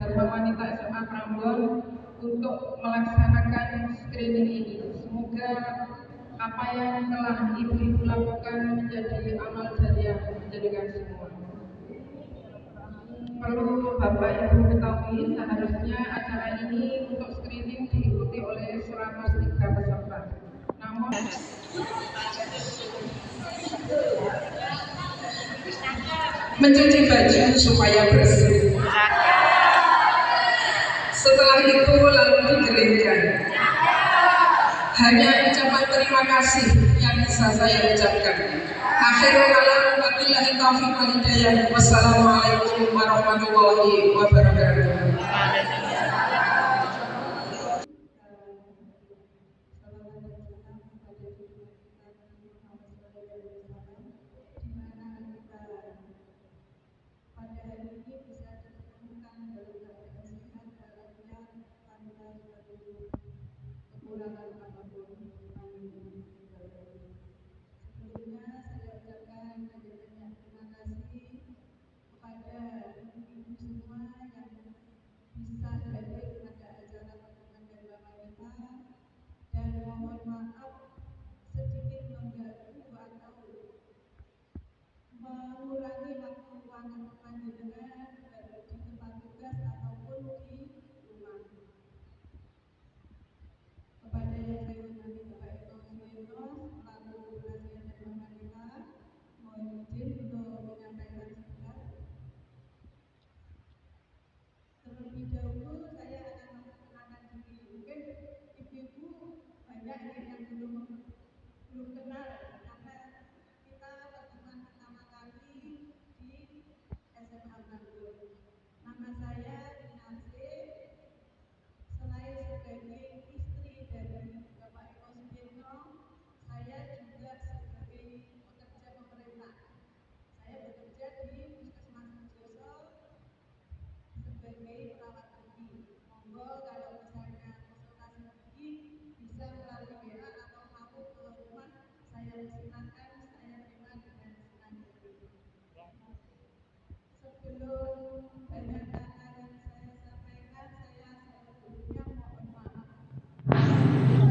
Dharma Wanita SMA Prambon untuk melaksanakan screening ini. Semoga apa yang telah ibu-ibu lakukan menjadi amal jariah menjadikan semua. Perlu Bapak Ibu ketahui, seharusnya acara ini untuk screening diikuti oleh 103 peserta. Namun mencuci baju supaya bersih. Setelah itu lalu dikeringkan. Hanya ucapan terima kasih yang bisa saya ucapkan. Akhirul kalam, wabillahi taufiq wal hidayah. Wassalamualaikum warahmatullahi wabarakatuh.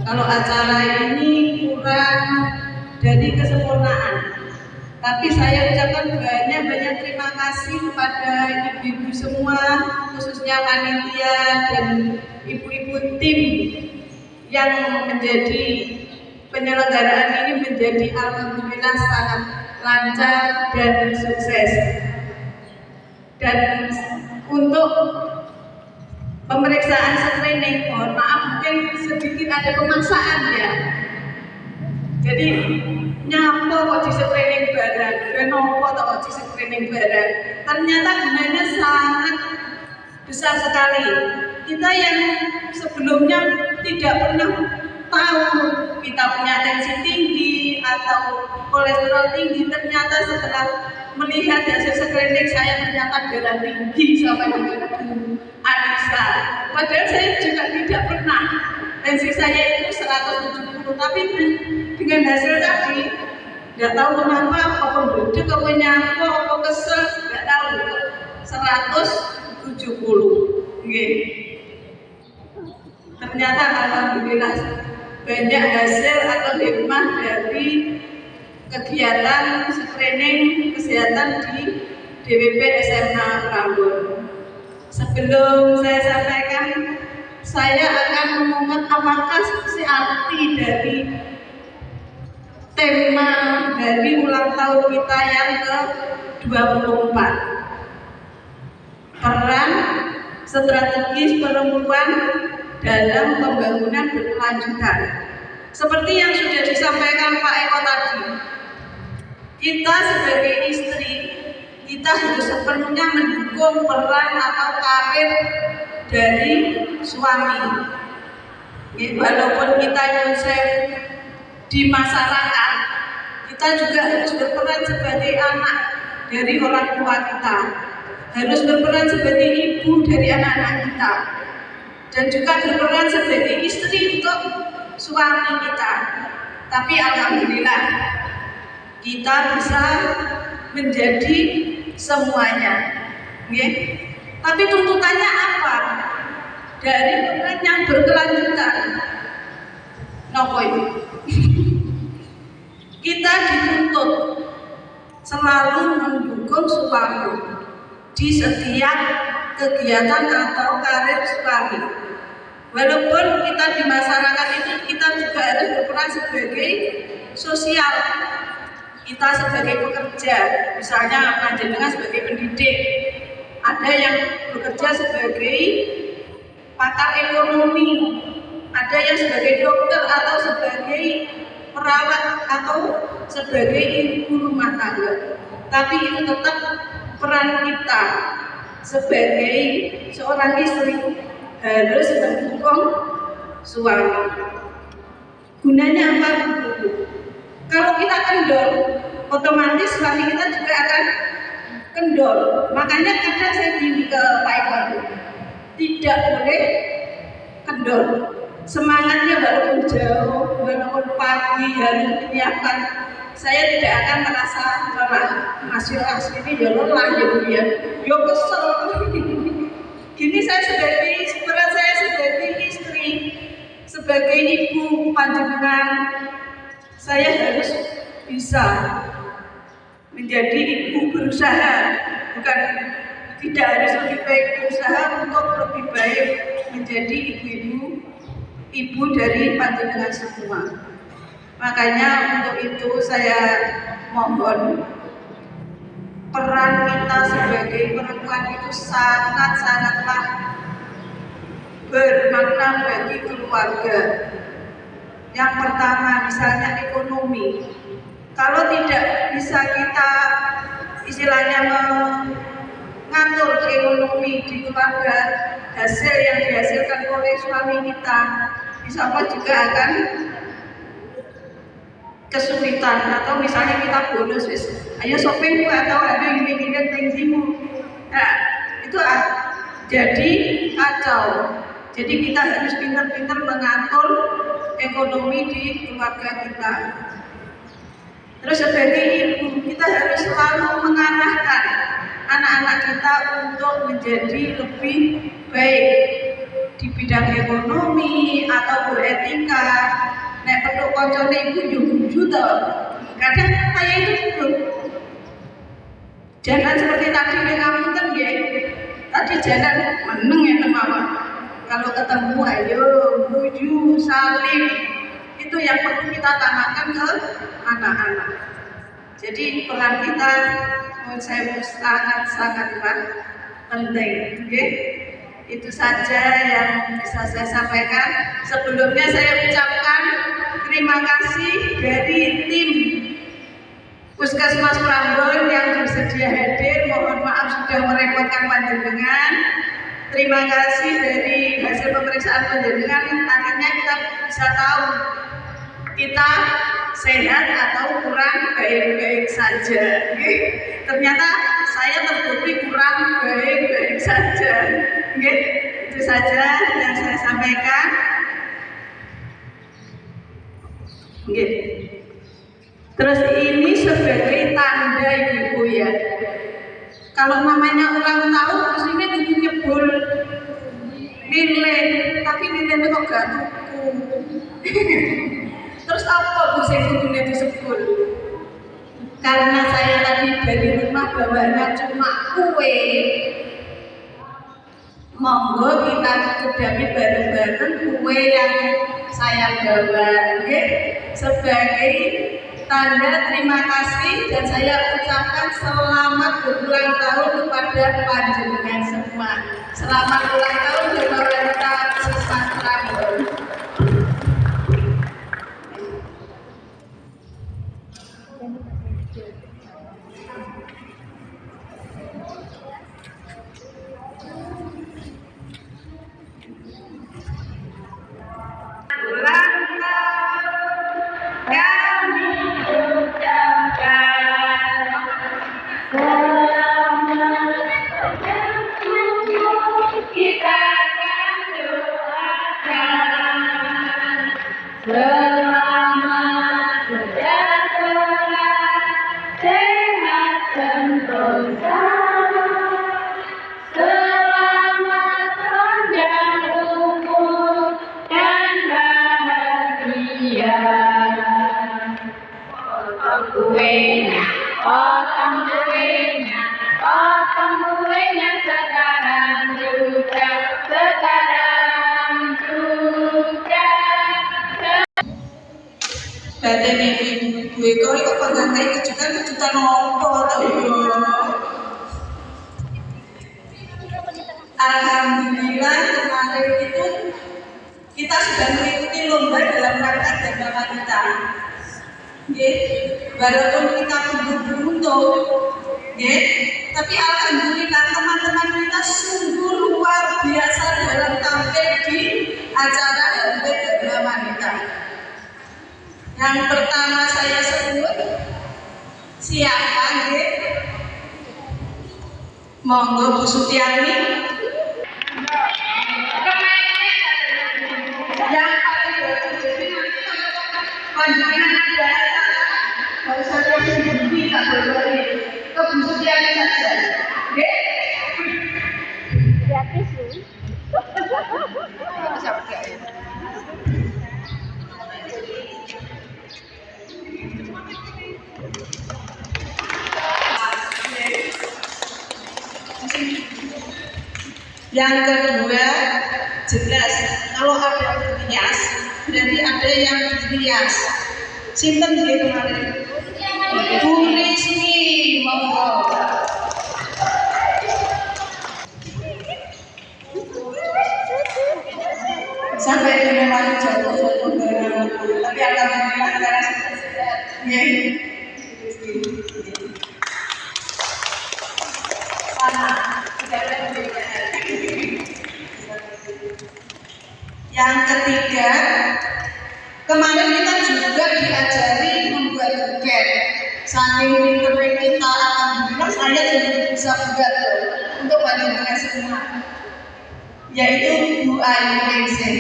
Kalau acara ini kurang dari kesempurnaan, tapi saya ucapkan banyak terima kasih kepada ibu-ibu semua, khususnya panitia dan ibu-ibu tim yang menjadi penyelenggaraan ini menjadi alhamdulillah sangat lancar dan sukses. Dan untuk pemeriksaan screening, mohon maaf mungkin sedikit ada pemaksaan ya. Jadi nyapa kok di screening barang, kenapa kok di screening barang. Ternyata gunanya sangat besar sekali. Kita yang sebelumnya tidak pernah tahu kita punya tensi tinggi atau kolesterol tinggi, ternyata setelah melihat hasil screening saya ternyata darah tinggi sampai dengan Anissa. Padahal saya juga tidak pernah, tensi saya itu 170, tapi dengan hasil tadi nggak tahu kenapa, apa bedek, apa nyampe, apa kesel, nggak tahu, 170. Okay. Ternyata alhamdulillah banyak hasil atau hikmah dari kegiatan screening kesehatan di DWP SMA Prambon. Sebelum saya sampaikan, saya akan mengumumkan apakah si arti dari tema hari ulang tahun kita yang ke-24. Peran strategis perempuan dalam pembangunan berkelanjutan. Seperti yang sudah disampaikan Pak Eko tadi, kita sebagai istri, kita harus sepenuhnya mendukung peran atau karir dari suami. Walaupun kita nyusun di masyarakat, kita juga harus berperan sebagai anak dari orang tua kita, harus berperan sebagai ibu dari anak-anak kita, dan juga berperan sebagai istri untuk suami kita. Tapi alhamdulillah kita bisa menjadi semuanya. Tapi tuntutannya apa? dari hubungan yang berkelanjutan. Nopo ini? Kita dituntut selalu mendukung suami di setiap kegiatan atau karir suami. Walaupun kita di masyarakat itu kita juga harus berperan sebagai sosial. Kita sebagai pekerja, misalnya panjenengan sebagai pendidik, ada yang bekerja sebagai pakar ekonomi, ada yang sebagai dokter atau sebagai perawat atau sebagai ibu rumah tangga. Tapi itu tetap peran kita sebagai seorang istri harus mendukung suami. Gunanya apa? Kalau kita kendor, otomatis suami kita juga akan kendor. Makanya kadang saya bilang ke Pak Eko, tidak boleh kendor. Semangatnya walaupun jauh, walaupun pagi harus menyiapkan, saya tidak akan merasa lelah. Masih ini ya lelah ya, ya kesel. Gini saya sebagai berat saya sebagai istri, sebagai ibu panjenengan, saya harus bisa menjadi ibu berusaha, bukan tidak harus lebih baik berusaha untuk lebih baik menjadi ibu dari panjenengan semua. Makanya untuk itu saya mohon peran kita sebagai perempuan itu sangat-sangatlah bermakna bagi keluarga. Yang pertama misalnya ekonomi. Kalau tidak bisa kita istilahnya mengatur ekonomi di keluarga, hasil yang dihasilkan oleh suami kita insya Allah juga akan kesulitan. Atau misalnya kita bonus, ayo shopping atau ada ini tinggimu, nah itu jadi kacau. Jadi kita harus pintar-pintar mengatur ekonomi di keluarga kita. Terus sebagai ibu kita harus selalu mengarahkan anak-anak kita untuk menjadi lebih baik di bidang ekonomi atau beretika. Nek perlu koncone ibu yuju toh. Kadang saya itu belum. Jangan seperti tadi yang kamu kan ya. Tadi jalan meneng ya teman-teman. Kalau ketemu ayo buju salim, itu yang perlu kita tanamkan ke anak-anak. Jadi peran kita menurut saya sangat-sangatlah penting. Okay? Itu saja yang bisa saya sampaikan. Sebelumnya saya ucapkan terima kasih dari tim Puskesmas Prambon yang bersedia hadir. Mohon maaf sudah merepotkan panjenengan. Terima kasih dari hasil pemeriksaan panjenengan. Akhirnya kita bisa tahu kita sehat atau kurang baik-baik saja. Ternyata saya terbukti kurang baik-baik saja. Itu saja yang saya sampaikan. Terus ini sebagai tanda ibu ya. Kalau namanya ulang tahun, terus ini kudu nyebul lilin, tapi lilinnya kok gak tuku. Terus apa bu sing kudune disebut? Karena saya tadi dari rumah bawanya cuma kue. Monggo kita kedapi bareng-bareng kue yang saya bawa, sebagai tanda terima kasih dan saya ucapkan selamat berulang tahun kepada panjenengan semua. Selamat ulang tahun kepada kita Puskesmas Prambon. Selamat panjang batin ibu-ibu kok pengganti kejutan apa to yo. Alhamdulillah kemarin itu kita sudah mengikuti lomba dalam rangka Dharma Wanita. Walaupun kita belum beruntung, tapi alhamdulillah teman-teman kita sungguh luar biasa dalam tampil di acara HUT Dharma Wanita. Yang pertama saya sebut siapa? Monggo Bu Sutiani. Yang paling bagus panjangan ada kalau saya sendiri tak boleh ke Bu Sutiani saja. Gratis loh. Bisa pakai ya. Yang kedua, jelas kalau ada rias berarti ada yang rias. Sinten nggih kemarin? Bu Rizky, monggo. Sampai di memang jauh barang, tapi alhamdulillah antara sehat. Yang ketiga, kemarin kita juga diajari membuat buket. Saking pinternya kita, alhamdulillah saya juga bisa buat untuk bantu semua. Yaitu Bu Ayu Ningsih.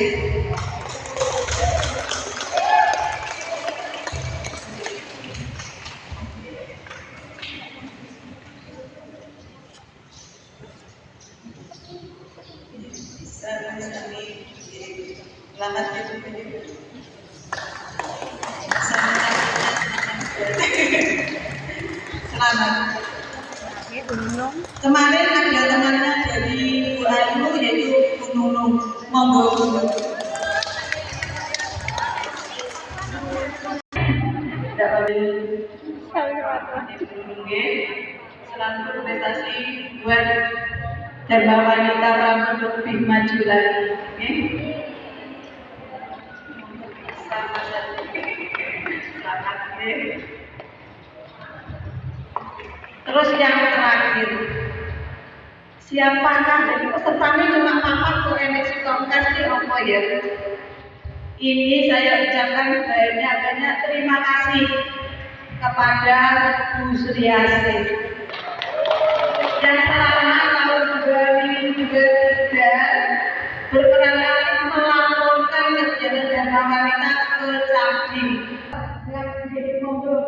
Selamat selamat. Kemarin ada temannya dari Bu Ayu yaitu Bu Nunung. Monggo Bu Nunung. Selamat prestasi buat Dharma Wanita untuk lebih maju lagi. Terus yang terakhir, siapakah jadi pesertanya cuma papan ke energi kontes di apa ya? Ini saya ucapkan banyak-banyak terima kasih kepada Bu Suryasih yang selama tahun 2023 berperan aktif melaporkan kegiatan Dharma Wanita ke Capdi. Yang menjadi monggo.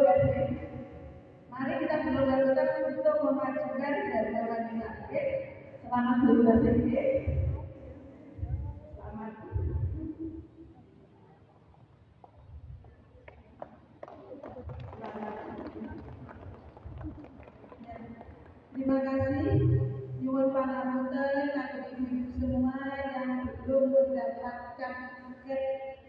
Mari kita berlomba-lomba untuk memajukan Dharma Wanita. Selamat berlomba-lomba. Selamat. Terima kasih. Nyuwun pangapunten kagem ibu semua yang belum mendapatkan tiket